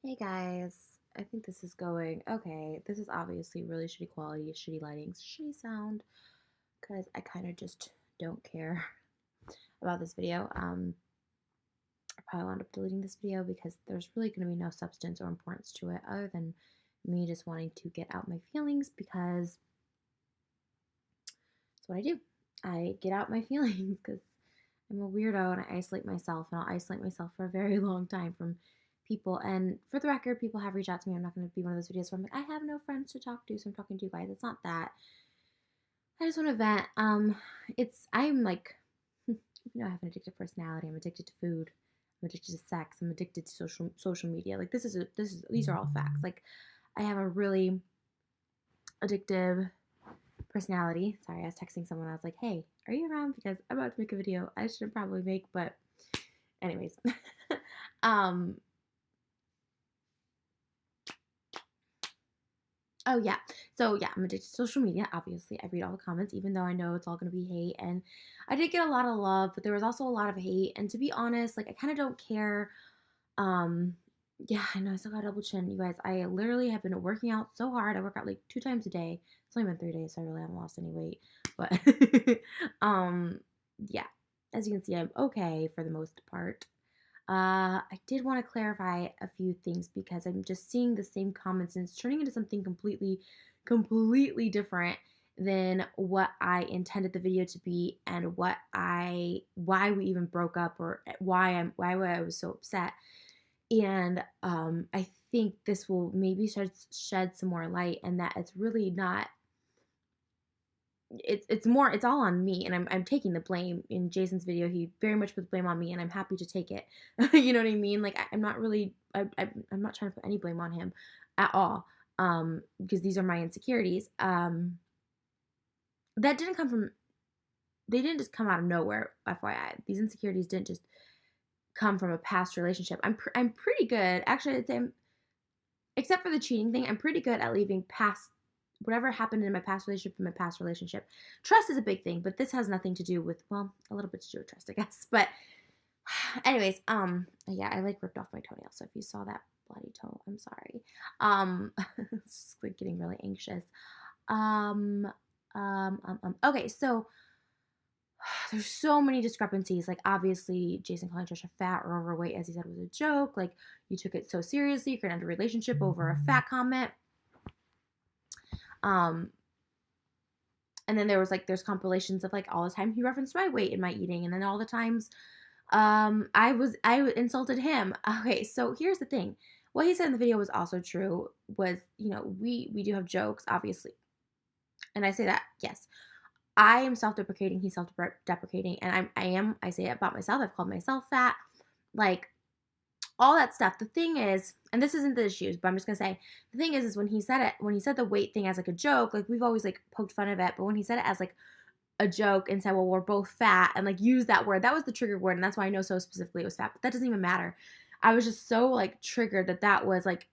Hey guys, I think this is going okay. This is obviously really shitty quality, shitty lighting, shitty sound, because I kind of just don't care about this video. I probably wound up deleting this video because there's really going to be no substance or importance to it other than me just wanting to get out my feelings because that's what I do. I get out my feelings because I'm a weirdo and I isolate myself, and I'll isolate myself for a very long time from people. And for the record, people have reached out to me. I'm not going to be one of those videos where I'm like, I have no friends to talk to, so I'm talking to you guys. It's not that. I just want to vent. I'm like, you know, I have an addictive personality. I'm addicted to food. I'm addicted to sex. I'm addicted to social media. Like these are all facts. Like I have a really addictive personality. Sorry, I was texting someone. I was like, hey, are you around? Because I'm about to make a video I should probably make, but anyways. um, oh yeah. So yeah, I'm addicted to social media. Obviously, I read all the comments, even though I know it's all gonna be hate. And I did get a lot of love, but there was also a lot of hate. And to be honest, like I kind of don't care. Um, yeah, I know I still got a double chin, you guys. I literally have been working out so hard. I work out like 2 times a day. It's only been 3 days, so I really haven't lost any weight. But yeah, as you can see, I'm okay for the most part. I did want to clarify a few things because I'm just seeing the same comments and it's turning into something completely different than what I intended the video to be and why we even broke up or why I was so upset. And I think this will maybe shed some more light, and that it's really not. It's all on me, and I'm taking the blame. In Jason's video, he very much put the blame on me, and I'm happy to take it. You know what I mean? Like I'm not really I'm not trying to put any blame on him at all, because these are my insecurities. That didn't come from they didn't just come out of nowhere. FYI, these insecurities didn't just come from a past relationship. I'm pretty good actually. I'd say except for the cheating thing, I'm pretty good at leaving past whatever happened in my past relationship in my past relationship. Trust is a big thing, but this has nothing to do with, well, a little bit to do with trust, I guess. But anyways, yeah, I like ripped off my toenail, so if you saw that bloody toe, I'm sorry. It's just like getting really anxious. Um, okay, so there's so many discrepancies. Like, obviously, Jason calling Trisha fat or overweight, as he said, was a joke. Like, you took it so seriously. You could end a relationship over a fat comment. Um, and then there's compilations of like all the time he referenced my weight and my eating, and then all the times I insulted him. Okay, so here's the thing. What he said in the video was also true. Was, you know, we do have jokes, obviously, and I say that, yes. I am self-deprecating. He's self-deprecating, and I say it about myself. I've called myself fat, like all that stuff. The thing is, and this isn't the issues, but I'm just gonna say the thing is when he said it, when he said the weight thing as like a joke, like we've always like poked fun of it, but when he said it as like a joke and said, well, we're both fat, and like use that word, that was the trigger word, and that's why I know so specifically it was fat. But that doesn't even matter. I was just so like triggered that was like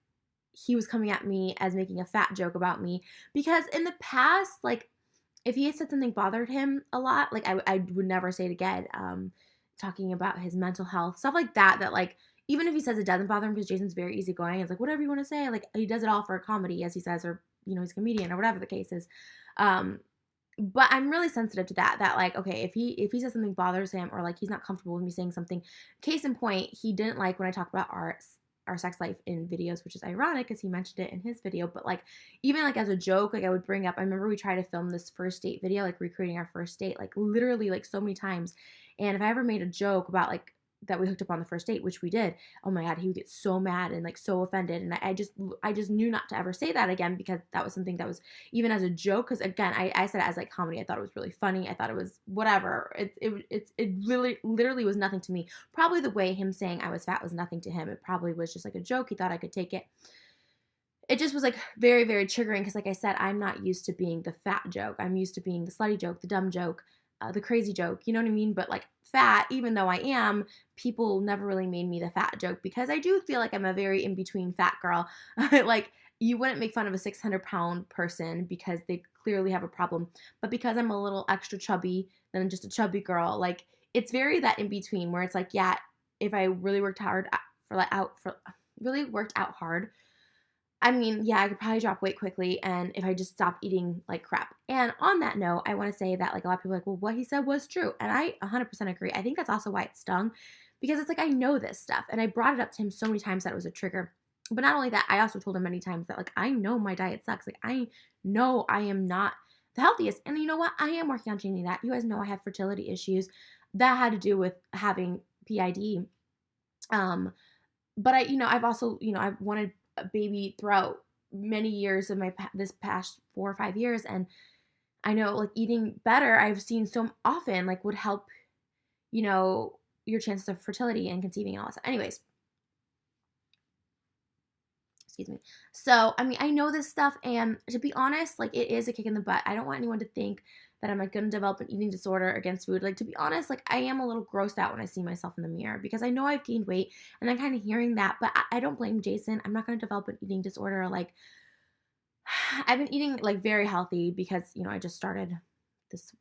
he was coming at me as making a fat joke about me, because in the past, like if he had said something bothered him a lot, like I would never say it again. Talking about his mental health, stuff like that, that like, even if he says it doesn't bother him because Jason's very easygoing, it's like, whatever you want to say, like he does it all for a comedy, as he says, or, you know, he's a comedian or whatever the case is. Um, but I'm really sensitive to that like, okay, if he says something bothers him, or like he's not comfortable with me saying something. Case in point, he didn't like when I talk about our sex life in videos, which is ironic because he mentioned it in his video. But like, even like as a joke, like I would bring up, I remember we tried to film this first date video, like recreating our first date, like literally like so many times. And if I ever made a joke about like that we hooked up on the first date, which we did, oh my god, he would get so mad and like so offended. And I just knew not to ever say that again, because that was something that was, even as a joke, because again, I said it as like comedy. I thought it was really funny. I thought it was whatever. It literally was nothing to me. Probably the way him saying I was fat was nothing to him. It probably was just like a joke. He thought I could take it. It just was like very, very triggering because, like I said, I'm not used to being the fat joke. I'm used to being the slutty joke, the dumb joke, the crazy joke. You know what I mean? But like fat, even though I am, people never really made me the fat joke, because I do feel like I'm a very in between fat girl. Like, you wouldn't make fun of a 600-pound person because they clearly have a problem, but because I'm a little extra chubby than just a chubby girl, like it's very that in between where it's like, yeah, if I really worked hard for like out for really worked out hard. I mean, yeah, I could probably drop weight quickly and if I just stopped eating like crap. And on that note, I want to say that like a lot of people are like, well, what he said was true. And I 100% agree. I think that's also why it stung because it's like I know this stuff and I brought it up to him so many times that it was a trigger. But not only that, I also told him many times that like I know my diet sucks. Like I know I am not the healthiest. And you know what? I am working on changing that. You guys know I have fertility issues. That had to do with having PID. Um, but I've also, I've wanted a baby throughout many years of this past 4 or 5 years, and I know like eating better, I've seen so often like would help, you know, your chances of fertility and conceiving and all that stuff. Anyways, excuse me. So, I mean, I know this stuff, and to be honest, like it is a kick in the butt. I don't want anyone to think that I'm like going to develop an eating disorder against food. Like, to be honest, like I am a little grossed out when I see myself in the mirror because I know I've gained weight and I'm kind of hearing that, but I don't blame Jason. I'm not going to develop an eating disorder. Like, I've been eating like very healthy because, I just started this,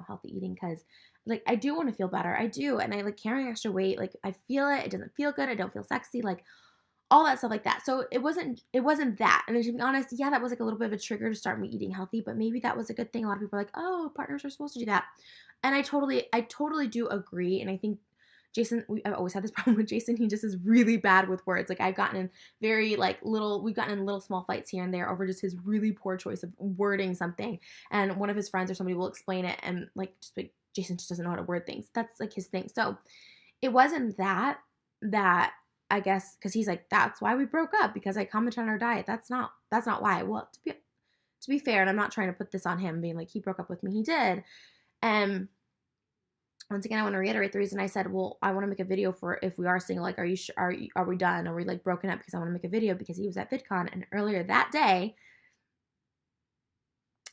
healthy eating because like I do want to feel better. I do. And I like carrying extra weight. Like, I feel it. It doesn't feel good. I don't feel sexy. Like, all that stuff like that. So it wasn't that. And then to be honest, yeah, that was like a little bit of a trigger to start me eating healthy, but maybe that was a good thing. A lot of people are like, oh, partners are supposed to do that. And I totally do agree. And I think Jason, I've always had this problem with Jason. He just is really bad with words. Like we've gotten in little small fights here and there over just his really poor choice of wording something. And one of his friends or somebody will explain it and like, just like, Jason just doesn't know how to word things. That's like his thing. So it wasn't that I guess because he's like, that's why we broke up because I commented on our diet. That's not why. Well, to be fair, and I'm not trying to put this on him being like he broke up with me. He did. And once again, I want to reiterate the reason I said, well, I want to make a video for if we are single. Like, are we done? Are we like broken up? Because I want to make a video because he was at VidCon and earlier that day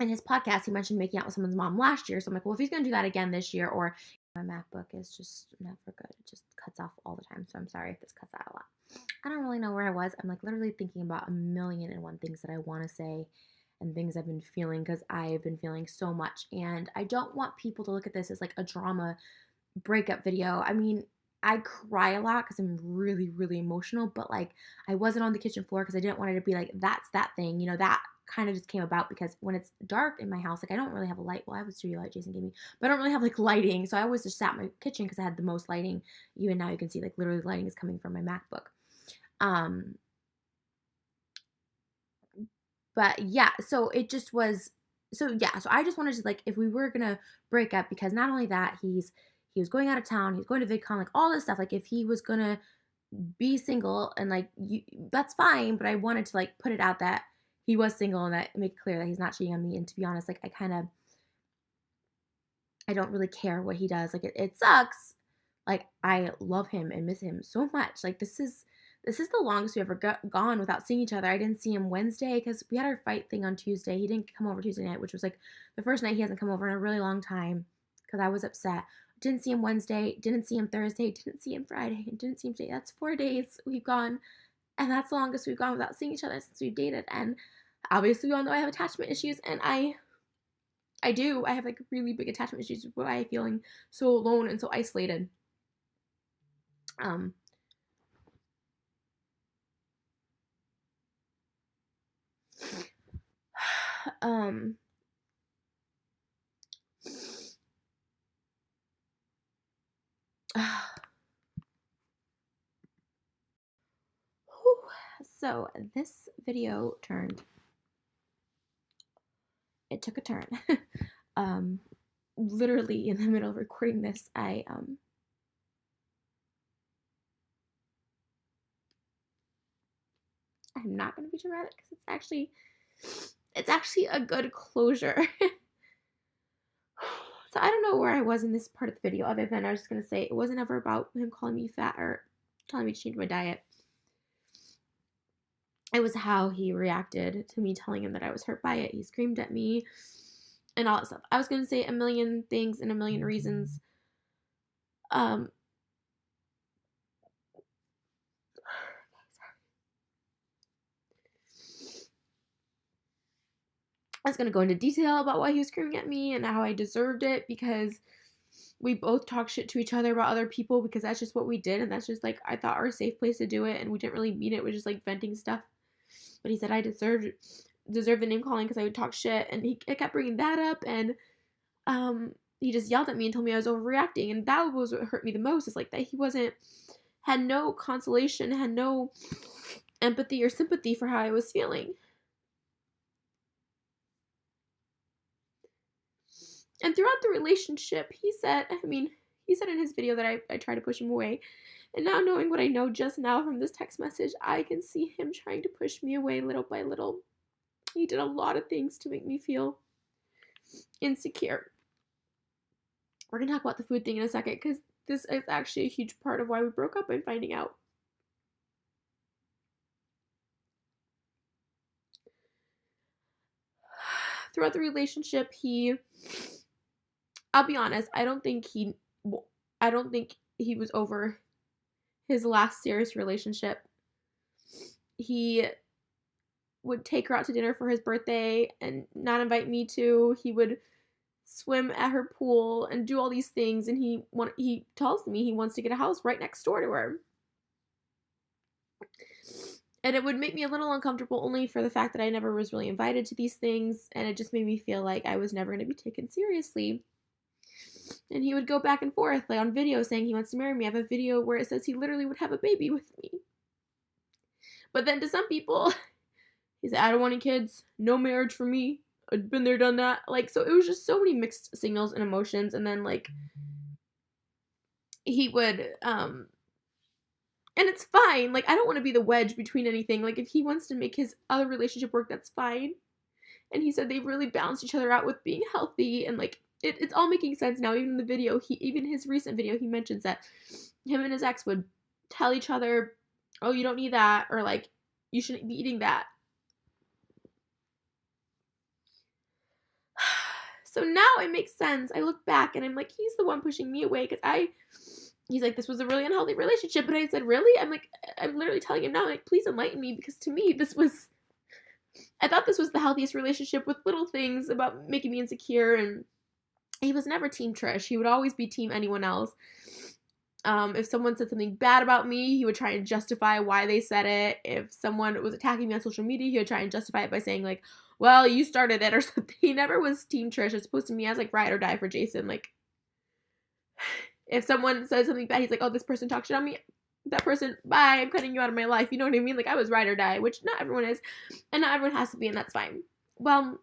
in his podcast he mentioned making out with someone's mom last year. So I'm like, well, if he's gonna do that again this year, or my MacBook is just never good. It just cuts off all the time. So I'm sorry if this cuts out a lot. I don't really know where I was. I'm like literally thinking about a million and one things that I want to say and things I've been feeling because I've been feeling so much. And I don't want people to look at this as like a drama breakup video. I mean, I cry a lot because I'm really, really emotional, but like I wasn't on the kitchen floor because I didn't want it to be like, that's that thing, that kind of just came about because when it's dark in my house, like I don't really have a light. Well, I have a studio light Jason gave me, but I don't really have like lighting. So I always just sat in my kitchen because I had the most lighting. Even now you can see like literally the lighting is coming from my MacBook. But yeah, so it just was, so yeah, so I just wanted to like, if we were gonna break up, because not only that, he was going out of town, he's going to VidCon, like all this stuff, like if he was gonna be single and like that's fine, but I wanted to like put it out that he was single and that make it clear that he's not cheating on me. And to be honest, like I don't really care what he does. Like it sucks. Like I love him and miss him so much. Like this is the longest we ever gone without seeing each other. I didn't see him Wednesday because we had our fight thing on Tuesday. He didn't come over Tuesday night, which was like the first night he hasn't come over in a really long time because I was upset. Didn't see him Wednesday, didn't see him Thursday, didn't see him Friday, and didn't see him today. That's 4 days we've gone, and that's the longest we've gone without seeing each other since we've dated. And obviously we all know I have attachment issues, and I have like really big attachment issues with why I'm feeling so alone and so isolated. Um, um, so this video took a turn. Literally in the middle of recording this, I'm not going to be dramatic because it's actually a good closure. So I don't know where I was in this part of the video other than I was just going to say it wasn't ever about him calling me fat or telling me to change my diet. It was how he reacted to me telling him that I was hurt by it. He screamed at me and all that stuff. I was going to say a million things and a million reasons. I was going to go into detail about why he was screaming at me and how I deserved it because we both talk shit to each other about other people because that's just what we did, and that's just like I thought our safe place to do it, and we didn't really mean it. We're just like venting stuff. But he said I deserved the name calling because I would talk shit, and he kept bringing that up, and he just yelled at me and told me I was overreacting, and that was what hurt me the most. Is like that he had no consolation, had no empathy or sympathy for how I was feeling. And throughout the relationship, he said in his video that I tried to push him away. And now knowing what I know just now from this text message, I can see him trying to push me away little by little. He did a lot of things to make me feel insecure. We're going to talk about the food thing in a second because this is actually a huge part of why we broke up, I'm finding out. Throughout the relationship, I'll be honest, I don't think he was over his last serious relationship. He would take her out to dinner for his birthday and not invite me to. He would swim at her pool and do all these things, and he tells me he wants to get a house right next door to her. And it would make me a little uncomfortable only for the fact that I never was really invited to these things, and it just made me feel like I was never going to be taken seriously. And he would go back and forth, like on video, saying he wants to marry me. I have a video where it says he literally would have a baby with me. But then to some people, he said, I don't want any kids, no marriage for me. I've been there, done that. Like, so it was just so many mixed signals and emotions. And then, like, he would, and it's fine. Like, I don't want to be the wedge between anything. Like, if he wants to make his other relationship work, that's fine. And he said they really balanced each other out with being healthy. And, like, it's all making sense now. Even in the video, even his recent video, he mentions that him and his ex would tell each other, oh, you don't need that. Or, like, you shouldn't be eating that. So now it makes sense. I look back and I'm like, he's the one pushing me away because he's like, this was a really unhealthy relationship. But I said, really? I'm literally telling him now, like, please enlighten me, because to me, I thought this was the healthiest relationship with little things about making me insecure. And he was never team Trish. He would always be team anyone else. If someone said something bad about me, he would try and justify why they said it. If someone was attacking me on social media, he would try and justify it by saying, like, well, you started it or something. He never was team Trish. It's supposed to me as, like, ride or die for Jason. Like, if someone says something bad, he's like, oh, this person talks shit on me. That person, bye, I'm cutting you out of my life. You know what I mean? Like, I was ride or die, which not everyone is. And not everyone has to be, and that's fine. Well,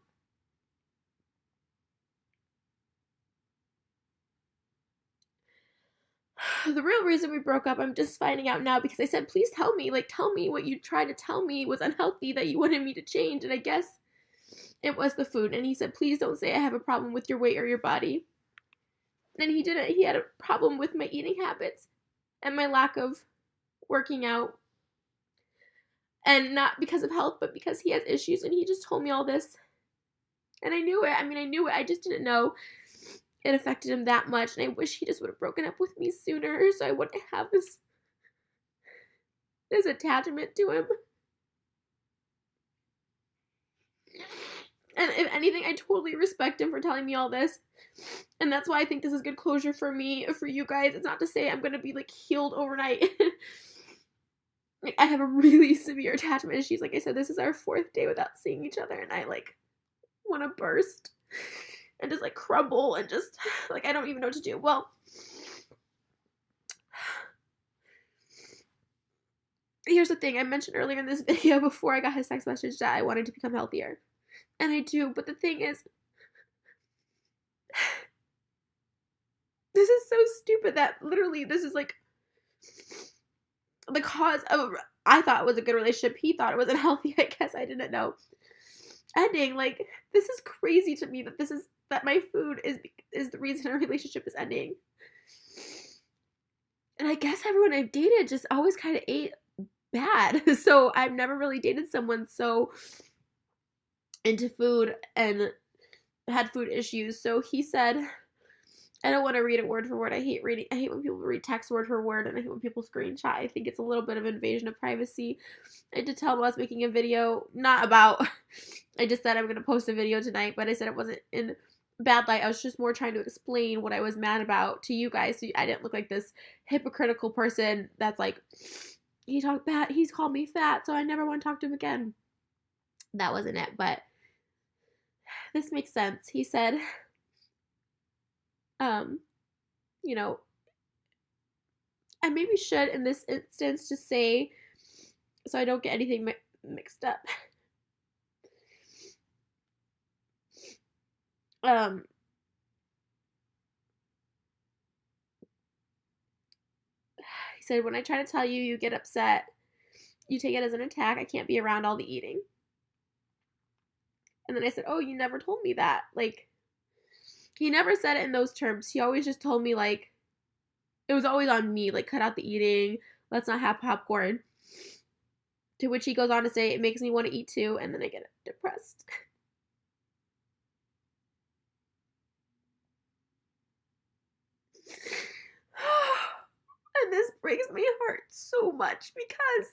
the real reason we broke up, I'm just finding out now, because I said, please tell me. Like, tell me what you tried to tell me was unhealthy that you wanted me to change. And I guess it was the food. And he said, please don't say I have a problem with your weight or your body. And he didn't. He had a problem with my eating habits and my lack of working out. And not because of health, but because he has issues. And he just told me all this. And I knew it. I knew it. I just didn't know it affected him that much. And I wish he just would have broken up with me sooner, so I wouldn't have this attachment to him. And if anything, I totally respect him for telling me all this. And that's why I think this is good closure for me, for you guys. It's not to say I'm going to be, like, healed overnight. Like, I have a really severe attachment issues. Like I said, this is our 4th day without seeing each other, and I, like, want to burst and just, like, crumble and just, like, I don't even know what to do. Well, here's the thing. I mentioned earlier in this video, before I got his text message, that I wanted to become healthier. And I do, but the thing is, this is so stupid that literally this is, like, the cause of, I thought it was a good relationship, he thought it was unhealthy, I guess, I didn't know, ending. Like, this is crazy to me that my food is the reason our relationship is ending. And I guess everyone I've dated just always kind of ate bad. So I've never really dated someone so into food and had food issues. So he said, I don't want to read it word for word. I hate when people read text word for word, and I hate when people screenshot. I think it's a little bit of invasion of privacy. I did tell him I was making a video, not about, I just said I'm going to post a video tonight, but I said it wasn't in bad light. I was just more trying to explain what I was mad about to you guys, so I didn't look like this hypocritical person that's like, he talked bad, he's called me fat, so I never want to talk to him again. That wasn't it, but this makes sense. He said, um, you know, I maybe should in this instance just say, so I don't get anything mixed up. He said, when I try to tell you, you get upset. You take it as an attack. I can't be around all the eating. And then I said, oh, you never told me that. Like, he never said it in those terms. He always just told me, like, it was always on me, like, cut out the eating. Let's not have popcorn. To which he goes on to say, it makes me want to eat too. And then I get depressed. And this breaks my heart so much because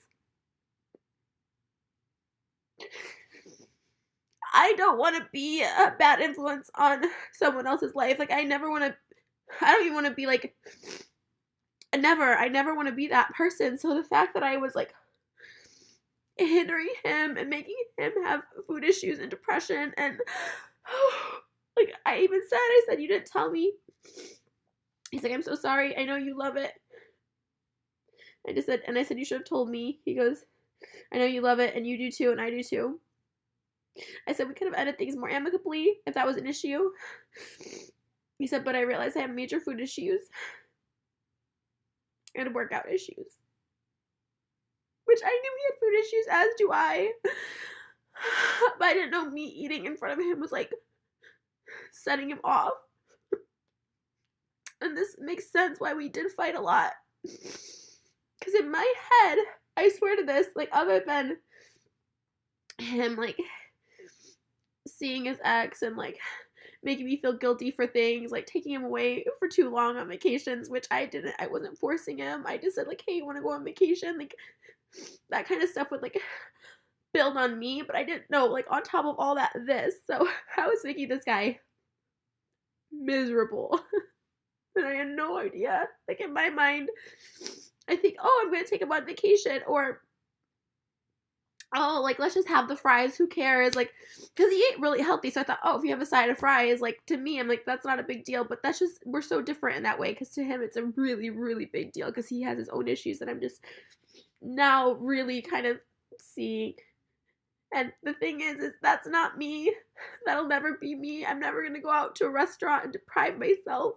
I don't want to be a bad influence on someone else's life. Like, I don't even want to be like, I never want to be that person. So the fact that I was like hindering him and making him have food issues and depression, and like, I said, you didn't tell me. He's like, I'm so sorry. I know you love it. I said, you should have told me. He goes, I know you love it, and you do too, and I do too. I said, we could have ended things more amicably if that was an issue. He said, but I realized I have major food issues and workout issues. Which I knew he had food issues, as do I. But I didn't know me eating in front of him was like setting him off. And this makes sense why we did fight a lot. Because in my head, I swear to this, like, other than him, like, seeing his ex and, like, making me feel guilty for things, like taking him away for too long on vacations, which I wasn't forcing him. I just said, like, hey, you want to go on vacation? Like, that kind of stuff would, like, build on me, but I didn't know, like, on top of all that, this. So I was making this guy miserable. And I had no idea. Like, in my mind, I think, oh, I'm going to take him on vacation, or, oh, like, let's just have the fries, who cares, like, because he ate really healthy, so I thought, oh, if you have a side of fries, like, to me, I'm like, that's not a big deal, but that's just, we're so different in that way, because to him, it's a really, really big deal, because he has his own issues that I'm just now really kind of seeing. And the thing is that's not me. That'll never be me. I'm never going to go out to a restaurant and deprive myself.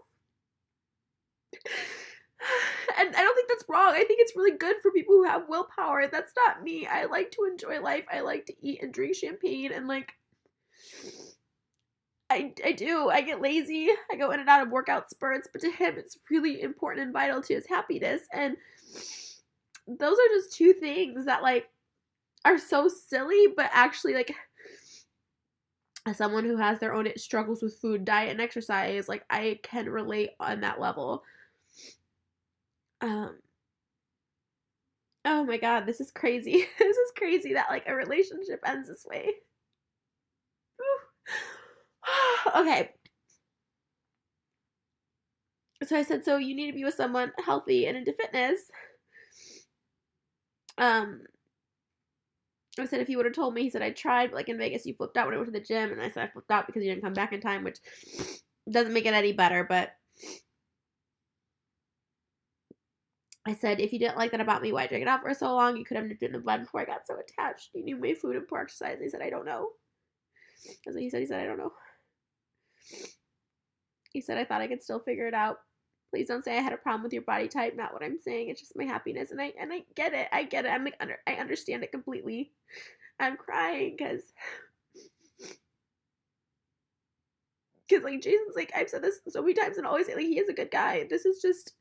And I don't think that's wrong. I think it's really good for people who have willpower. That's not me. I like to enjoy life. I like to eat and drink champagne, and, like, I do. I get lazy. I go in and out of workout spurts, but to him, it's really important and vital to his happiness. And those are just two things that, like, are so silly, but actually, like, as someone who has their own struggles with food, diet, and exercise, like, I can relate on that level. Oh my god, this is crazy. This is crazy that, like, a relationship ends this way. Okay. So I said, so you need to be with someone healthy and into fitness. I said, if you would have told me, he said, I tried, but, like, in Vegas, you flipped out when I went to the gym. And I said, I flipped out because you didn't come back in time, which doesn't make it any better, but I said, if you didn't like that about me, why drag it out for so long? You could have nipped it in the bud before I got so attached. You knew my food and poor exercise. And he said, I don't know. That's what he said. He said, I don't know. He said, I thought I could still figure it out. Please don't say I had a problem with your body type. Not what I'm saying. It's just my happiness. And I get it. I get it. I'm like, I understand it completely. I'm crying because like, Jason's like, I've said this so many times and always say, like, he is a good guy. This is just,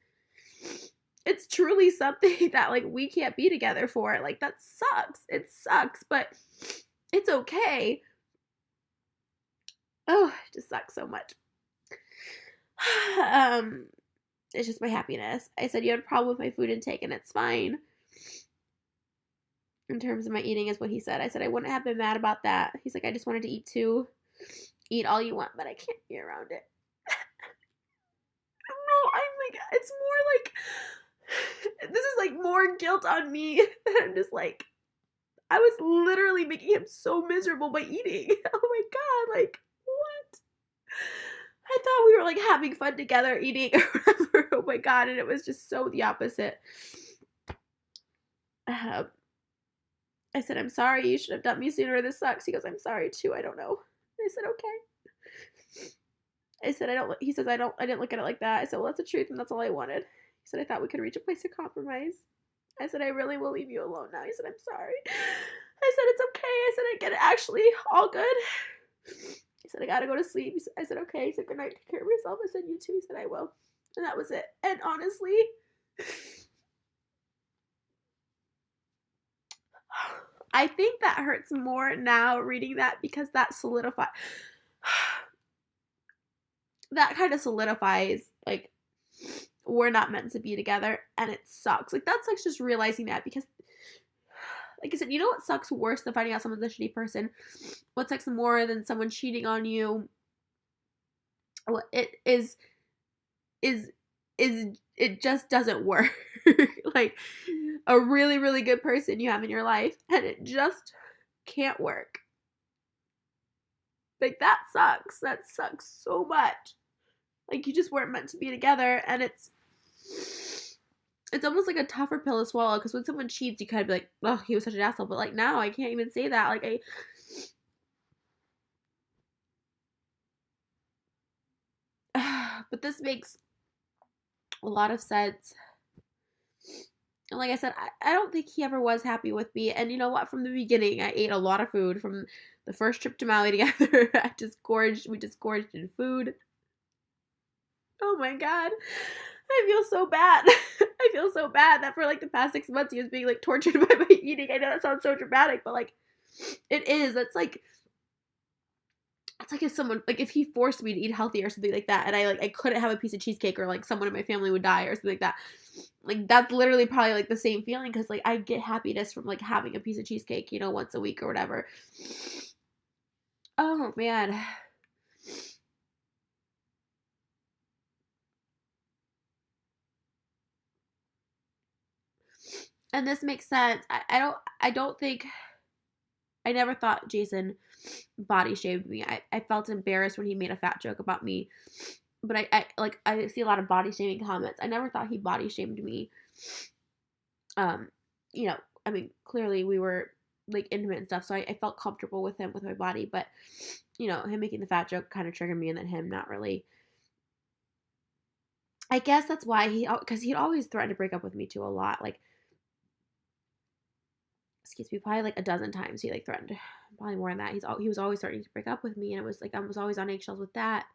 it's truly something that, like, we can't be together for. Like, that sucks. It sucks, but it's okay. Oh, it just sucks so much. It's just my happiness. I said, you had a problem with my food intake, and it's fine. In terms of my eating, is what he said. I said, I wouldn't have been mad about that. He's like, I just wanted to eat too. eat all you want, but I can't be around it. I don't know. I'm like, it's more like, this is like more guilt on me. I'm just like, I was literally making him so miserable by eating. Oh my god, like, what? I thought we were like having fun together eating or whatever. Oh my god, and it was just so the opposite. I said, I'm sorry, you should have done me sooner. This sucks. He goes, I'm sorry too. I don't know. I said, okay. I said, he says, I didn't look at it like that. I said, well, that's the truth and that's all I wanted. He said, I thought we could reach a place of compromise. I said, I really will leave you alone now. He said, I'm sorry. I said, it's okay. I said, I get it. Actually, all good. He said, I gotta go to sleep. I said, okay. He said, good night. Take care of yourself. I said, you too. He said, I will. And that was it. And honestly, I think that hurts more now reading that because that kind of solidifies like we're not meant to be together and it sucks. Like that sucks just realizing that because like I said, you know what sucks worse than finding out someone's a shitty person? What sucks more than someone cheating on you? What it is it just doesn't work. Like a really, really good person you have in your life and it just can't work. Like that sucks. That sucks so much. Like you just weren't meant to be together and it's almost like a tougher pill to swallow because when someone cheats you kind of be like, oh, he was such an asshole, but like now I can't even say that. Like but this makes a lot of sense. And like I said, I don't think he ever was happy with me. And you know what? From the beginning, I ate a lot of food. From the first trip to Maui together, we just gorged in food. Oh my god. I feel so bad. I feel so bad that for like the past 6 months he was being like tortured by my eating. I know that sounds so dramatic, but like it is. It's like if someone like if he forced me to eat healthy or something like that and I couldn't have a piece of cheesecake or like someone in my family would die or something like that. Like that's literally probably like the same feeling because like I get happiness from like having a piece of cheesecake, you know, once a week or whatever. Oh man. And this makes sense. I don't think I never thought Jason body shamed me. I felt embarrassed when he made a fat joke about me. But I see a lot of body shaming comments. I never thought he body shamed me. You know, I mean, clearly we were like intimate and stuff, so I felt comfortable with him with my body, but you know, him making the fat joke kind of triggered me and then him not really. I guess that's why because he'd always threatened to break up with me too a lot. Like excuse me, probably like a dozen times he like threatened, probably more than that. He was always starting to break up with me, and it was like I was always on eggshells with that.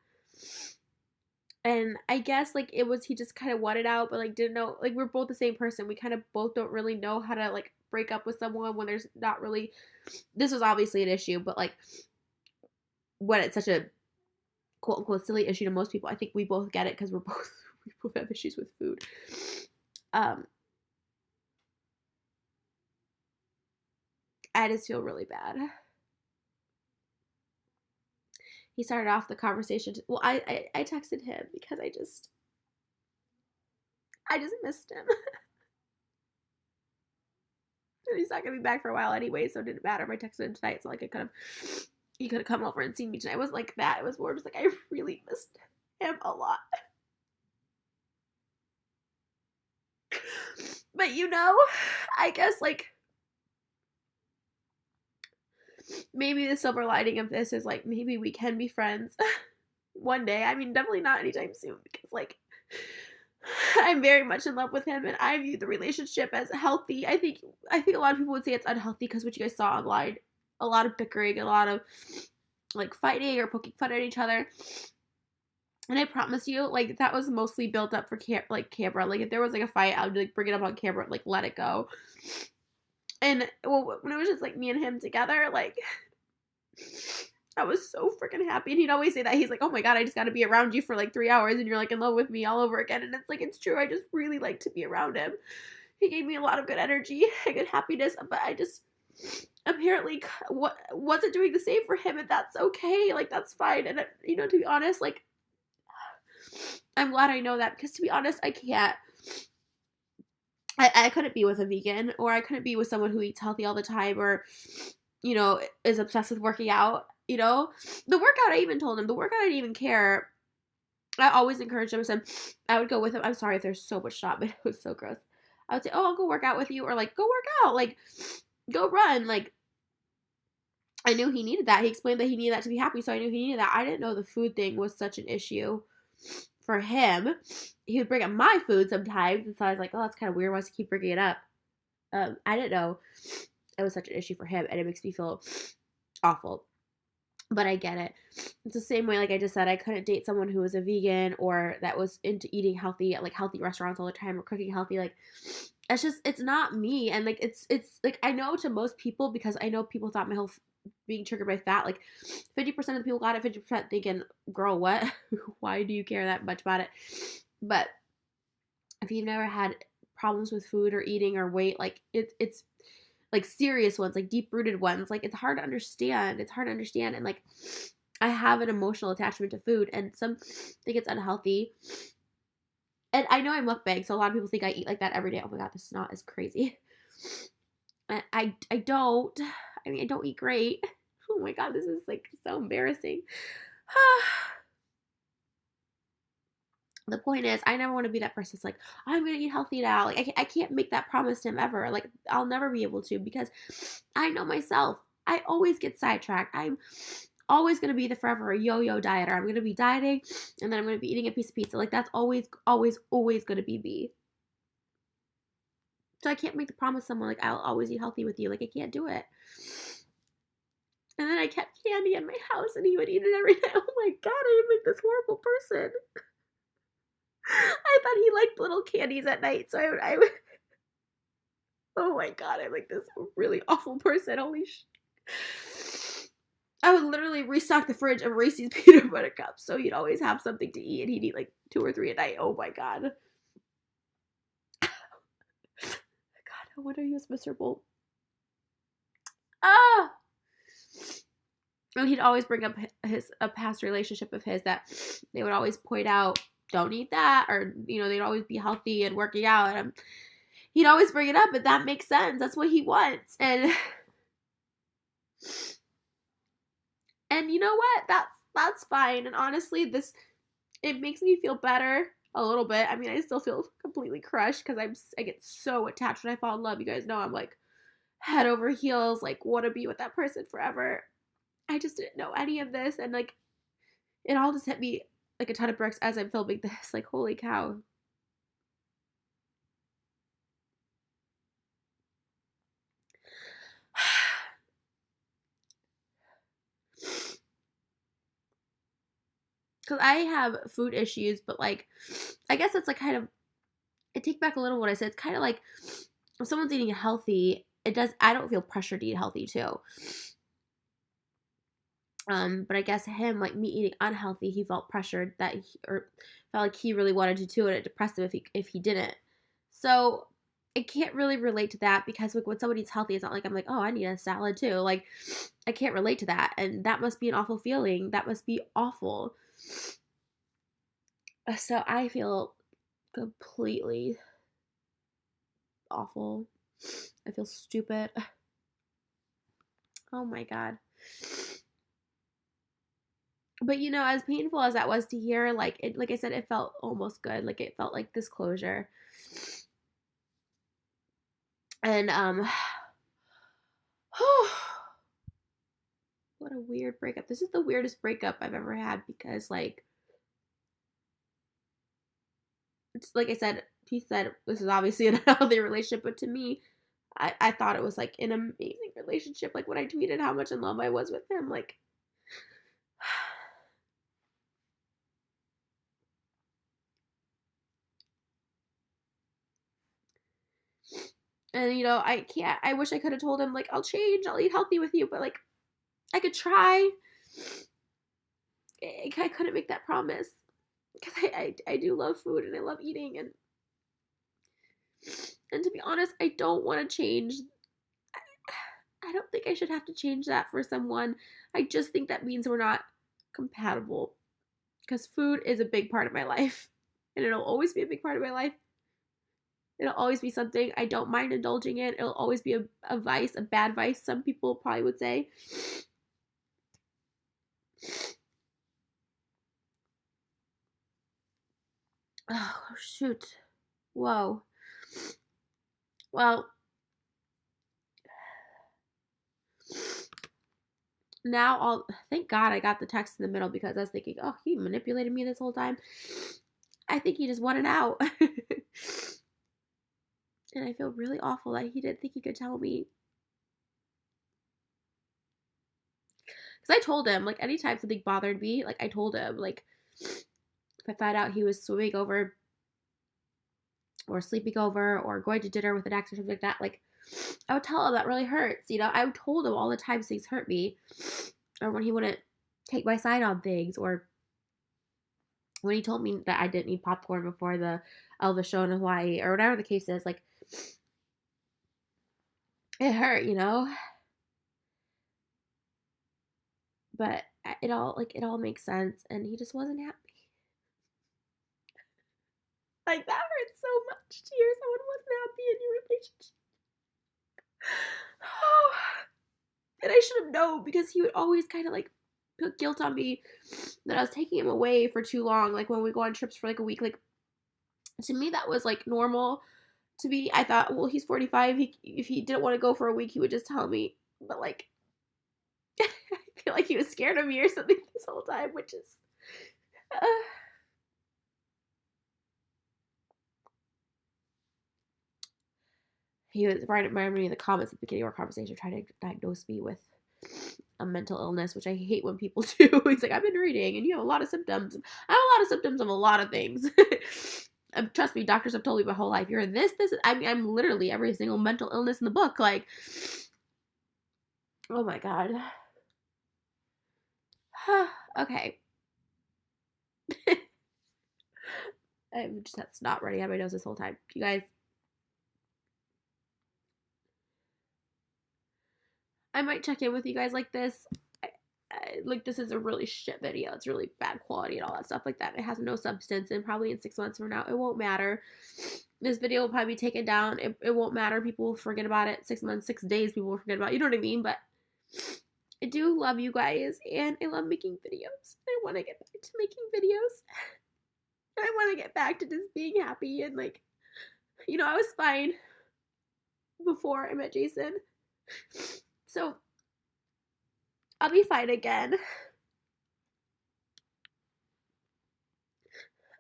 And I guess like it was he just kind of wanted out, but like didn't know. Like we're both the same person. We kind of both don't really know how to like break up with someone when there's not really. This was obviously an issue, but like when it's such a quote unquote silly issue to most people, I think we both get it because we both have issues with food. I just feel really bad. He started off the conversation. Well, I texted him because I just missed him. And he's not gonna be back for a while anyway, so it didn't matter if I texted him tonight. So like he could have come over and seen me tonight. It wasn't like that. It was more just like I really missed him a lot. But you know, I guess like maybe the silver lining of this is like maybe we can be friends one day. I mean, definitely not anytime soon because like I'm very much in love with him and I view the relationship as healthy. I think a lot of people would say it's unhealthy because what you guys saw online, a lot of bickering, a lot of like fighting or poking fun at each other. And I promise you, like that was mostly built up for camera. Like if there was like a fight, I would like bring it up on camera, like let it go. And well, when it was just like me and him together, like I was so freaking happy. And he'd always say that. He's like, oh my god, I just got to be around you for like 3 hours and you're like in love with me all over again. And it's like, it's true. I just really like to be around him. He gave me a lot of good energy and good happiness. But apparently what wasn't doing the same for him, and that's okay. Like, that's fine. And to be honest, like, I'm glad I know that, because to be honest, I can't. I couldn't be with a vegan, or I couldn't be with someone who eats healthy all the time, or is obsessed with working out. The workout, I even told him the workout, I didn't even care. I always encouraged him. I said I would go with him. I'm sorry if there's so much shot, but it was so gross. I would say, oh, I'll go work out with you, or like, go work out, like, go run. Like, I knew he needed that. He explained that he needed that to be happy, so I knew he needed that. I didn't know the food thing was such an issue for him. He would bring up my food sometimes, and so I was like, oh, that's kind of weird. Why does he keep bringing it up? I didn't know it was such an issue for him, and it makes me feel awful. But I get it. It's the same way, like I just said, I couldn't date someone who was a vegan, or that was into eating healthy at like healthy restaurants all the time, or cooking healthy. Like, it's not me. And like, it's like, I know to most people, because I know people thought my whole being triggered by fat, like 50% of the people got it, 50% thinking, girl, what? Why do you care that much about it? But if you've never had problems with food or eating or weight, like, it's like serious ones, like deep rooted ones, like, it's hard to understand. And like, I have an emotional attachment to food, and some think it's unhealthy. And I know I mukbang, so a lot of people think I eat like that every day. Oh my god, this snot is crazy. I don't. I mean, I don't eat great. Oh my god, this is like so embarrassing. The point is, I never want to be that person that's like, I'm gonna eat healthy now. Like, I can't make that promise to him ever. Like, I'll never be able to, because I know myself. I always get sidetracked. I'm always gonna be the forever yo-yo dieter. I'm gonna be dieting, and then I'm gonna be eating a piece of pizza. Like, that's always, always, always gonna be me. So I can't make the promise to someone like, I'll always eat healthy with you. Like, I can't do it. And then I kept candy in my house, and he would eat it every day. Oh my god, I am like this horrible person. I thought he liked little candies at night, so I would oh my god, I'm like this really awful person. Holy I would literally restock the fridge of Reese's peanut butter cups, so he'd always have something to eat, and he'd eat like 2 or 3 a night. Oh my god. God, no wonder he was miserable. Ah! And he'd always bring up a past relationship of his that they would always point out, don't eat that, or they'd always be healthy and working out, and he'd always bring it up, but that makes sense. That's what he wants, and you know what? That's fine. And honestly, it makes me feel better a little bit. I mean, I still feel completely crushed, because I get so attached when I fall in love. You guys know I'm like head over heels, like, want to be with that person forever. I just didn't know any of this, and like, it all just hit me like a ton of bricks as I'm filming this. Like, holy cow. Because I have food issues, but like, I guess it's like kind of, I take back a little what I said. It's kind of like, if someone's eating healthy, I don't feel pressured to eat healthy too. But I guess him, like me eating unhealthy, he felt pressured or felt like he really wanted to too, and it depressed him if he didn't. So I can't really relate to that, because like when someone eats healthy, it's not like I'm like, oh, I need a salad too. Like, I can't relate to that, and that must be an awful feeling. That must be awful. So I feel completely awful. I feel stupid. Oh my god. But as painful as that was to hear, like I said, it felt almost good. Like, it felt like this closure. And what a weird breakup. This is the weirdest breakup I've ever had, because like, it's like I said, he said this is obviously an unhealthy relationship, but to me, I thought it was like an amazing relationship. Like, when I tweeted how much in love I was with him, like, and I wish I could have told him like, I'll change, I'll eat healthy with you, but like, I could try. I couldn't make that promise, because I do love food, and I love eating, and to be honest, I don't want to change. I don't think I should have to change that for someone. I just think that means we're not compatible. Because food is a big part of my life. And it'll always be a big part of my life. It'll always be something I don't mind indulging in. It'll always be a vice, a bad vice, some people probably would say. Oh, shoot. Whoa. Well, now thank God I got the text in the middle because I was thinking, oh, he manipulated me this whole time. I think he just wanted out. And I feel really awful that he didn't think he could tell me. Because I told him, like, anytime something bothered me, like, I told him, like, if I found out he was swimming over or sleeping over or going to dinner with an ex or something like that, like, I would tell him that really hurts. You know, I told him all the times things hurt me, or when he wouldn't take my side on things, or when he told me that I didn't eat popcorn before the Elvis show in Hawaii, or whatever the case is, like, it hurt, you know? But it all makes sense, and he just wasn't happy. Like, that hurts so much to hear someone wasn't happy in your relationship. Oh, and I should have known because he would always kind of like put guilt on me that I was taking him away for too long. Like when we go on trips for like a week, like to me that was like normal. To me, I thought, well, he's 45. If he didn't want to go for a week, he would just tell me. But like, I feel like he was scared of me or something this whole time, which is. He was reminding me in the comments at the beginning of our conversation, trying to diagnose me with a mental illness, which I hate when people do. He's like, I've been reading, and you have a lot of symptoms. I have a lot of symptoms of a lot of things. Trust me, doctors have told me my whole life, you're this. I mean, I'm literally every single mental illness in the book. Like, oh my God. Okay. I've just had snot running out of my nose this whole time. You guys, I might check in with you guys like this. Like, this is a really shit video. It's really bad quality and all that stuff like that. It has no substance, and probably in 6 months from now, it won't matter. This video will probably be taken down. It won't matter. People will forget about it. 6 months, 6 days, people will forget about it. You know what I mean? But I do love you guys, and I love making videos. I want to get back to making videos. And I want to get back to just being happy, and like, you know, I was fine before I met Jason. So I'll be fine again.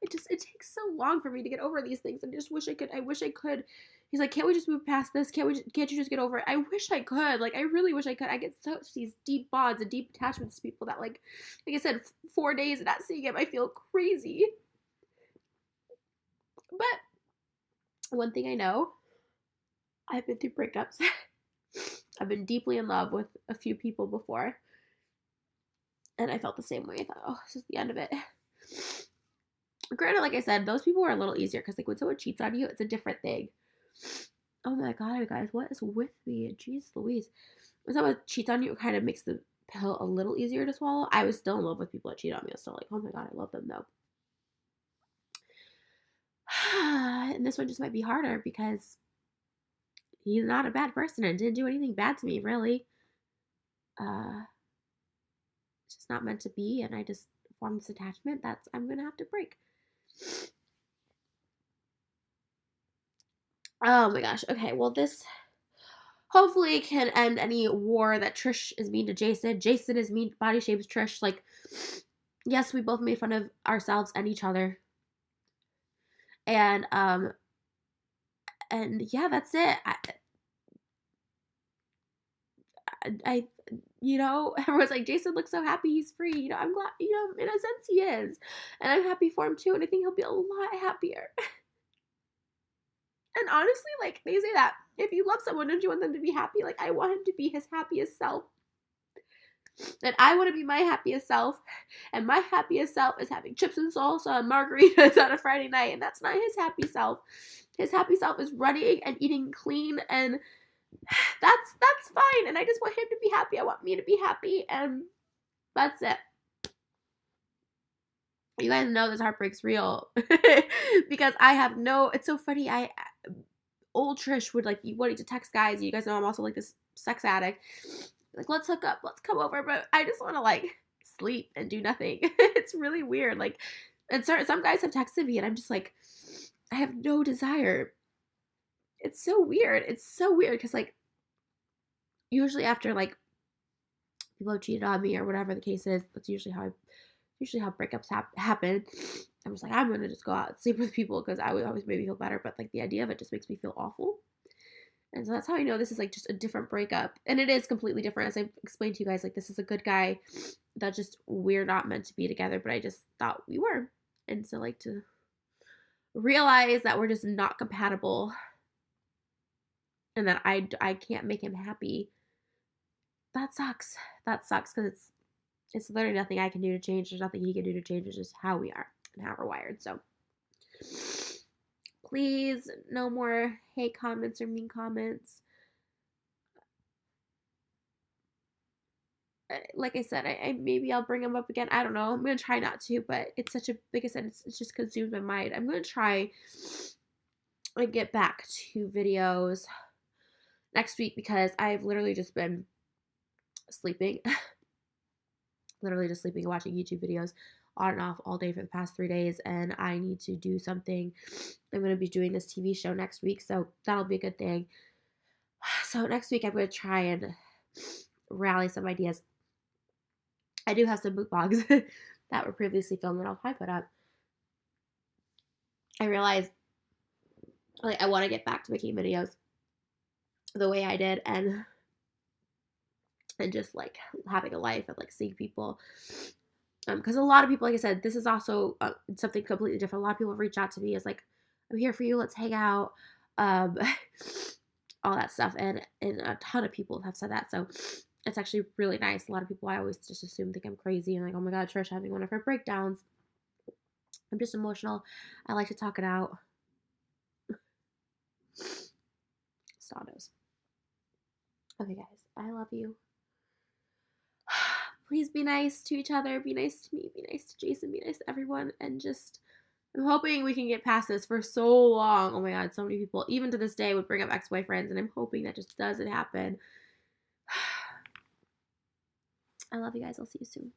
It takes so long for me to get over these things. I just wish I could. I wish I could. He's like, can't we just move past this? Can't you just get over it? I wish I could. Like, I really wish I could. I get such these deep bonds and deep attachments to people that, like I said, 4 days and not seeing him, I feel crazy. But one thing I know, I've been through breakups. I've been deeply in love with a few people before. And I felt the same way. I thought, oh, this is the end of it. Granted, like I said, those people are a little easier because, like, when someone cheats on you, it's a different thing. Oh my God, you guys, what is with me? Jeez Louise. When someone cheats on you, it kind of makes the pill a little easier to swallow. I was still in love with people that cheat on me. I was still like, oh my God, I love them though. And this one just might be harder because he's not a bad person and didn't do anything bad to me, really. It's just not meant to be, and I just formed this attachment that's I'm gonna have to break. Oh my gosh. Okay, well, this hopefully can end any war that Trish is mean to Jason. Jason is mean, body shames Trish. Like, yes, we both made fun of ourselves and each other. And yeah, that's it. I you know, everyone's like, Jason looks so happy he's free. You know, I'm glad, you know, in a sense he is. And I'm happy for him too, and I think he'll be a lot happier. And honestly, like, they say that if you love someone, don't you want them to be happy? Like, I want him to be his happiest self. And I want to be my happiest self. And my happiest self is having chips and salsa and margaritas on a Friday night. And that's not his happy self. His happy self is running and eating clean and that's fine. And I just want him to be happy. I want me to be happy. And that's it. You guys know this heartbreak's real. Because I have no, it's so funny. Old Trish would like, you wanting to text guys. You guys know I'm also like this sex addict. Like, let's hook up, let's come over. But I just want to like sleep and do nothing. It's really weird. Like, and some guys have texted me and I'm just like, I have no desire. It's so weird. It's so weird because like usually after like people have cheated on me or whatever the case is, that's usually how breakups happen. I'm just like, I'm gonna just go out and sleep with people because I would always make me feel better. But like the idea of it just makes me feel awful. And so that's how I know this is like just a different breakup. And it is completely different. As I explained to you guys, like this is a good guy that just we're not meant to be together, but I just thought we were. And so like to realize that we're just not compatible and that I can't make him happy. That sucks. That sucks because it's literally nothing I can do to change. There's nothing he can do to change. It's just how we are and how we're wired. So please, no more hate comments or mean comments. Like I said, I maybe I'll bring them up again. I don't know. I'm gonna try not to, but it's such a, like I said, it's just consumed my mind. I'm gonna try and get back to videos next week because I've literally just been sleeping, literally just sleeping and watching YouTube videos on and off all day for the past 3 days, and I need to do something. I'm going to be doing this TV show next week, so that'll be a good thing. So next week I'm going to try and rally some ideas. I do have some mukbangs that were previously filmed that I'll probably put up. I realized like I want to get back to making videos the way I did and just like having a life and like seeing people. Because a lot of people, like I said, this is also something completely different. A lot of people reach out to me as like, I'm here for you, let's hang out, um, all that stuff, and a ton of people have said that, so it's actually really nice. A lot of people I always just assume think I'm crazy and like, oh my god, Trisha having one of her breakdowns. I'm just emotional. I like to talk it out. Sawdos. Okay, guys, I love you. Please be nice to each other, be nice to me, be nice to Jason, be nice to everyone, and just, I'm hoping we can get past this. For so long, oh my god, so many people, even to this day, would bring up ex-boyfriends, and I'm hoping that just doesn't happen. I love you guys. I'll see you soon.